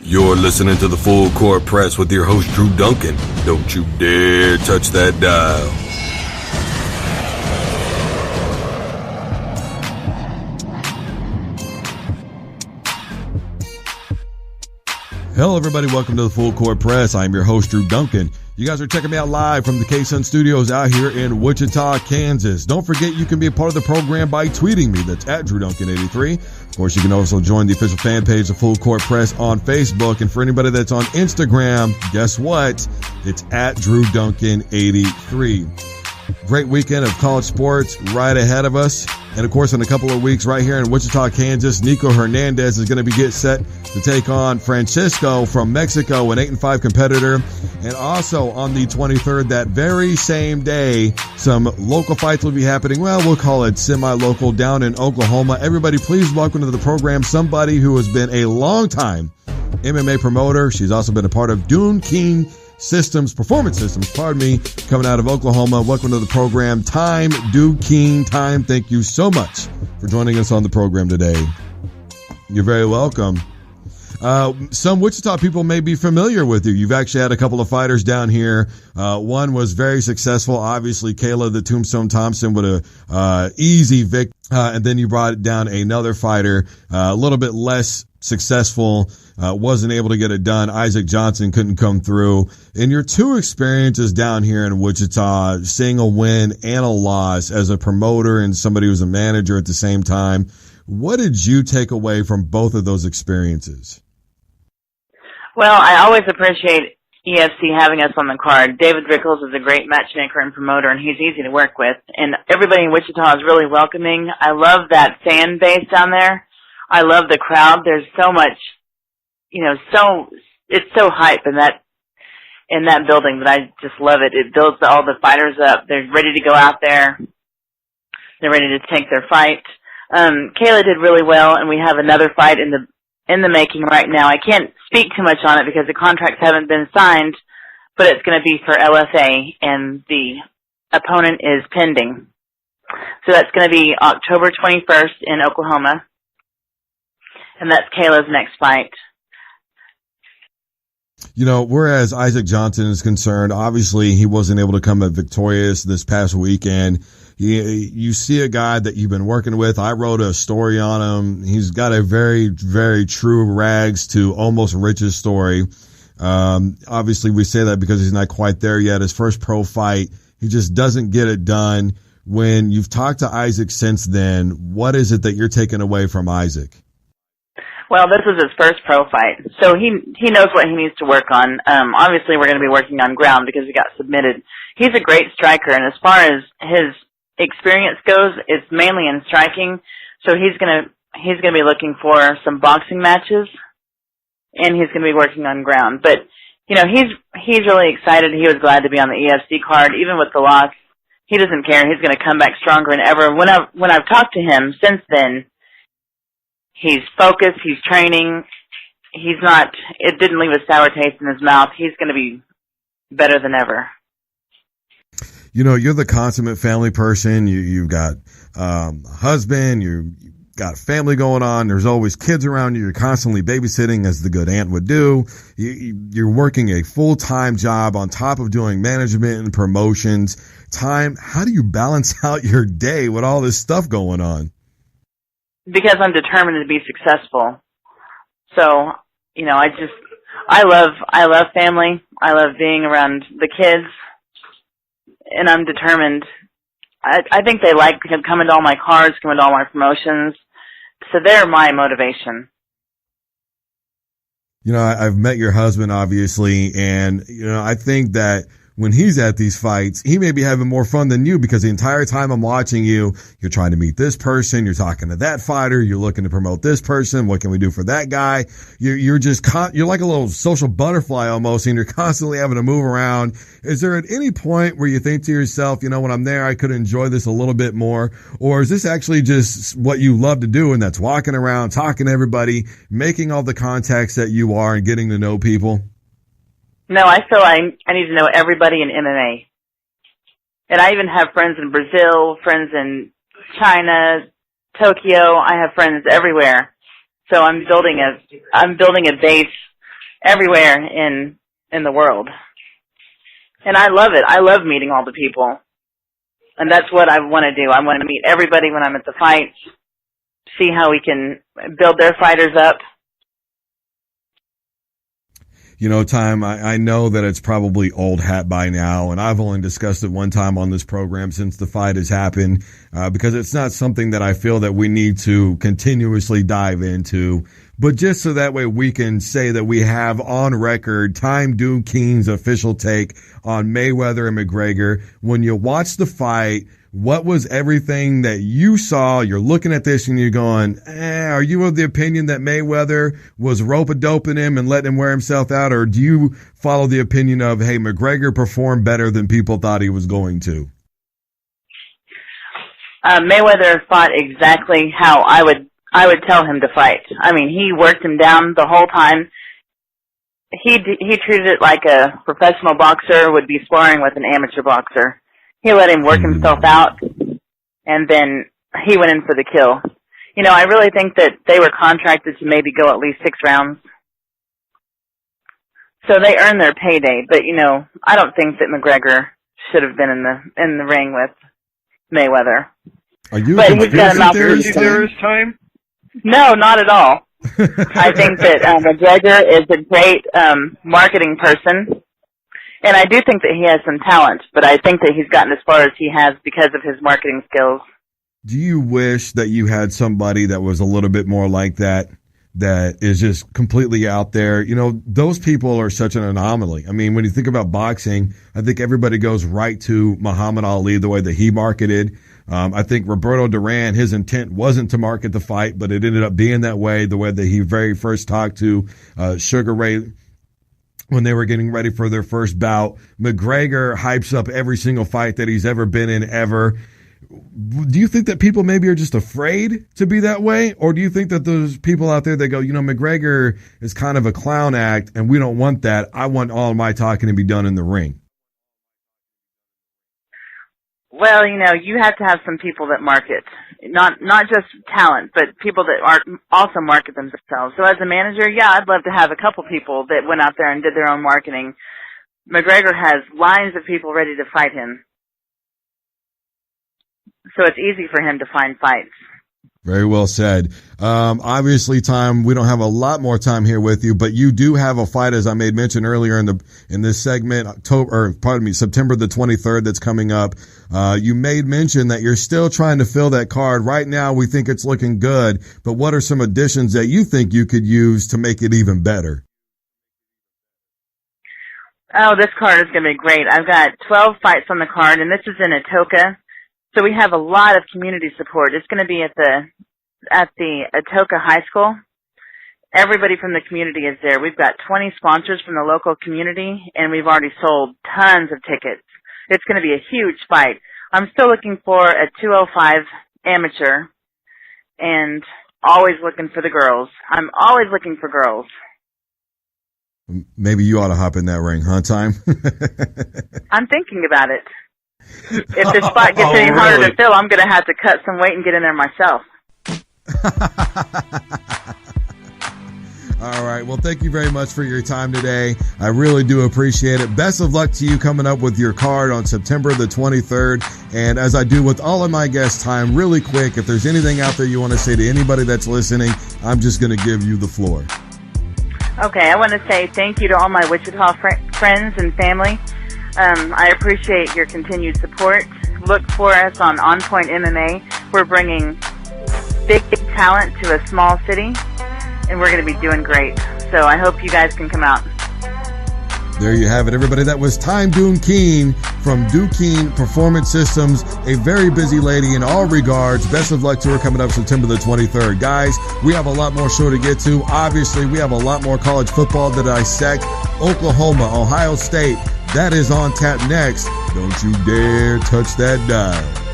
You're listening to the Full Court Press with your host, Drew Duncan. Don't you dare touch that dial. Hello, everybody. Welcome to the Full Court Press. I'm your host, Drew Duncan. You guys are checking me out live from the K-Sun Studios out here in Wichita, Kansas. Don't forget you can be a part of the program by tweeting me. That's at DrewDuncan83. Of course, you can also join the official fan page of Full Court Press on Facebook. And for anybody that's on Instagram, guess what? It's at DrewDuncan83. Great weekend of college sports right ahead of us. And of course, in a couple of weeks right here in Wichita, Kansas, Nico Hernandez is going to be get set to take on Francisco from Mexico, an 8-5 competitor. And also on the 23rd, that very same day, some local fights will be happening. Well, we'll call it semi-local down in Oklahoma. Everybody, please welcome to the program somebody who has been a long-time MMA promoter. She's also been a part of Doonkeen Performance Systems, coming out of Oklahoma. Welcome to the program, Thyme, Doonkeen. Thyme, thank you so much for joining us on the program today. You're very welcome. Some Wichita people may be familiar with you. You've actually had a couple of fighters down here. One was very successful, obviously, Kayla the Tombstone Thompson with a easy victory. And then you brought down another fighter, a little bit less successful, wasn't able to get it done. Isaac Johnson couldn't come through. In your two experiences down here in Wichita, seeing a win and a loss as a promoter and somebody who's a manager at the same time, what did you take away from both of those experiences? Well, I always appreciate EFC having us on the card. David Rickles is a great matchmaker and promoter, and he's easy to work with. And everybody in Wichita is really welcoming. I love that fan base down there. I love the crowd. There's so much, it's so hype in that building that I just love it. It builds all the fighters up. They're ready to go out there. They're ready to take their fight. Kayla did really well, and we have another fight in the making right now. I can't speak too much on it because the contracts haven't been signed, but it's going to be for LFA, and the opponent is pending. So that's going to be October 21st in Oklahoma, and that's Kayla's next fight. Whereas Isaac Johnson is concerned, obviously he wasn't able to come out victorious this past weekend. You see a guy that you've been working with. I wrote a story on him. He's got a very, very true rags to almost riches story. Obviously we say that because he's not quite there yet. His first pro fight, he just doesn't get it done. When you've talked to Isaac since then, what is it that you're taking away from Isaac? Well, this was his first pro fight, so he knows what he needs to work on. Obviously we're going to be working on ground because he got submitted. He's a great striker, and as far as his experience goes, it's mainly in striking. So he's gonna be looking for some boxing matches, and he's gonna be working on ground. But he's really excited. He was glad to be on the EFC card, even with the loss. He doesn't care. He's gonna come back stronger than ever. When I've talked to him since then, he's focused. He's training. It didn't leave a sour taste in his mouth. He's gonna be better than ever. You're the consummate family person. You've got a husband, you've got family going on. There's always kids around you. You're constantly babysitting, as the good aunt would do. You're working a full-time job on top of doing management and promotions. How do you balance out your day with all this stuff going on? Because I'm determined to be successful. So, I love family. I love being around the kids. And I'm determined. I think they like coming to all my cards, coming to all my promotions. So they're my motivation. I've met your husband, obviously, and, I think that when he's at these fights, he may be having more fun than you because the entire time I'm watching you, you're trying to meet this person, you're talking to that fighter, you're looking to promote this person, what can we do for that guy? You're like a little social butterfly almost, and you're constantly having to move around. Is there at any point where you think to yourself, when I'm there, I could enjoy this a little bit more? Or is this actually just what you love to do, and that's walking around, talking to everybody, making all the contacts that you are and getting to know people? No, I feel I need to know everybody in MMA. And I even have friends in Brazil, friends in China, Tokyo. I have friends everywhere. So I'm building a base everywhere in the world. And I love it. I love meeting all the people. And that's what I want to do. I want to meet everybody when I'm at the fights, see how we can build their fighters up. You know, Thyme, I know that it's probably old hat by now, and I've only discussed it one time on this program since the fight has happened, because it's not something that I feel that we need to continuously dive into. But just so that way we can say that we have on record Thyme Doonkeen's official take on Mayweather and McGregor. When you watch the fight, what was everything that you saw? You're looking at this and you're going, are you of the opinion that Mayweather was rope-a-doping him and letting him wear himself out? Or do you follow the opinion of, hey, McGregor performed better than people thought he was going to? Mayweather fought exactly how I would tell him to fight. I mean, he worked him down the whole time. He treated it like a professional boxer would be sparring with an amateur boxer. He let him work himself out, and then he went in for the kill. You know, I really think that they were contracted to maybe go at least 6 rounds. So they earned their payday. But, you know, I don't think that McGregor should have been in the ring with Mayweather. Are you but a he's got an conspiracy theorist, Thyme? No, not at all. I think that McGregor is a great marketing person. And I do think that he has some talent, but I think that he's gotten as far as he has because of his marketing skills. Do you wish that you had somebody that was a little bit more like that is just completely out there? You know, those people are such an anomaly. I mean, when you think about boxing, I think everybody goes right to Muhammad Ali, the way that he marketed. I think Roberto Duran, his intent wasn't to market the fight, but it ended up being that way, the way that he very first talked to Sugar Ray when they were getting ready for their first bout. McGregor hypes up every single fight that he's ever been in ever. Do you think that people maybe are just afraid to be that way? Or do you think that those people out there that go, you know, McGregor is kind of a clown act and we don't want that. I want all of my talking to be done in the ring. Well, you know, you have to have some people that market, not just talent, but people that also market themselves. So as a manager, yeah, I'd love to have a couple people that went out there and did their own marketing. McGregor has lines of people ready to fight him. So it's easy for him to find fights. Very well said. Obviously, Thyme, we don't have a lot more time here with you, but you do have a fight, as I made mention earlier in this segment, September the 23rd that's coming up. You made mention that you're still trying to fill that card. Right now, we think it's looking good, but what are some additions that you think you could use to make it even better? Oh, this card is going to be great. I've got 12 fights on the card, and this is in Atoka. So we have a lot of community support. It's going to be at the Atoka High School. Everybody from the community is there. We've got 20 sponsors from the local community, and we've already sold tons of tickets. It's going to be a huge fight. I'm still looking for a 205 amateur, and always looking for the girls. I'm always looking for girls. Maybe you ought to hop in that ring, huh, Thyme? I'm thinking about it. If this spot gets any harder to fill, I'm going to have to cut some weight and get in there myself. All right. Well, thank you very much for your time today. I really do appreciate it. Best of luck to you coming up with your card on September the 23rd. And as I do with all of my guest time, really quick, if there's anything out there you want to say to anybody that's listening, I'm just going to give you the floor. Okay. I want to say thank you to all my Wichita friends and family. I appreciate your continued support. Look for us on Point MMA. We're bringing big talent to a small city, and we're going to be doing great. So I hope you guys can come out. There you have it, everybody. That was Thyme Doonkeen from Doonkeen Performance Systems, a very busy lady in all regards. Best of luck to her coming up September the 23rd. Guys, we have a lot more show to get to. Obviously, we have a lot more college football to dissect. Oklahoma, Ohio State, that is on tap next. Don't you dare touch that dial.